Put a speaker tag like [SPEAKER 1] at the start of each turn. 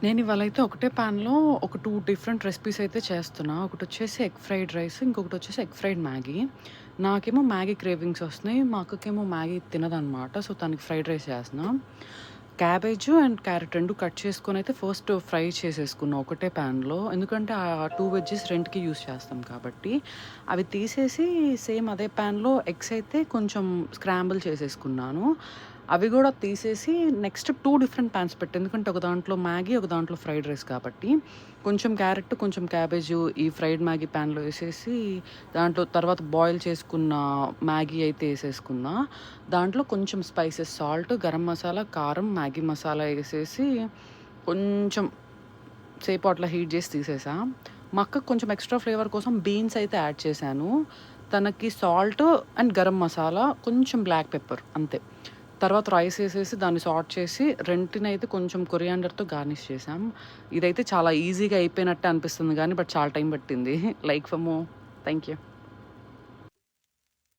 [SPEAKER 1] నేను ఇవాళైతే ఒకటే పాన్‌లో ఒక 2 డిఫరెంట్ రెసిపీస్ అయితే చేస్తున్నా. ఒకటొచ్చేసి ఎగ్ ఫ్రైడ్ రైస్, ఇంకొకటొచ్చేసి ఎగ్ ఫ్రైడ్ మ్యాగీ. నాకేమో మ్యాగీ క్రేవింగ్స్ ఒస్తున్నాయి. మా అక్కకేమో మ్యాగీ తినదనమాట. సో, తనకి ఫ్రైడ్ రైస్ చేస్తున్నా. క్యాబేజు అండ్ క్యారెట్ 2 కట్ చేసుకొనైతే ఫస్ట్ ఫ్రై చేసేసుకున్నా ఒకటే పాన్‌లో. ఎందుకంటే, ఆ 2 వెజ్జీస్ రెంట్‌కి యూజ్ చేస్తాం కాబట్టి. అవి తీసేసి సేమ్ అదే పాన్‌లో ఎగ్స్ అయితే కొంచెం స్క్రాంబుల్ చేసేసుకున్నాను. అవి గూడా తీసేసి నెక్స్ట్ 2 డిఫరెంట్ పాన్స్ పెట్టా. ఎందుకంటే ఒక దాంట్లో మ్యాగీ, ఒక దాంట్లో ఫ్రైడ్ రైస్ కాబట్టి. కొంచెం క్యారెట్, కొంచెం క్యాబేజు ఈ ఫ్రైడ్ మ్యాగీ పాన్‌లో ఏసేసి, దాంట్లో తర్వాత బాయిల్ చేసుకున్న మ్యాగీ అయితే ఏసేసుకున్నా. దాంట్లో కొంచెం స్పైసెస్ సాల్ట్, గరం మసాలా, కారం, మ్యాగీ మసాలా ఏసేసి కొంచెం సేపు అట్లా హీట్ జేసి తీసేసా. మా అక్కకి కొంచెం ఎక్స్‌ట్రా ఫ్లేవర్ కోసం బీన్స్ అయితే యాడ్ చేశాను. తనకి సాల్ట్ అండ్ గరం మసాలా, కొంచెం బ్లాక్ పెప్పర్ అంతే. తర్వాత రైస్ ఏసేసి దాన్ని సార్ట్ చేసి రెంటినైతే కొంచెం కొరియాండర్‌తో గార్నిష్ చేశాం. ఇదైతే చాలా ఈజీగా అయిపోయినట్టే అనిపిస్తుంది గానీ, బట్ చాలా టైం పట్టింది. Like for more. Thank you.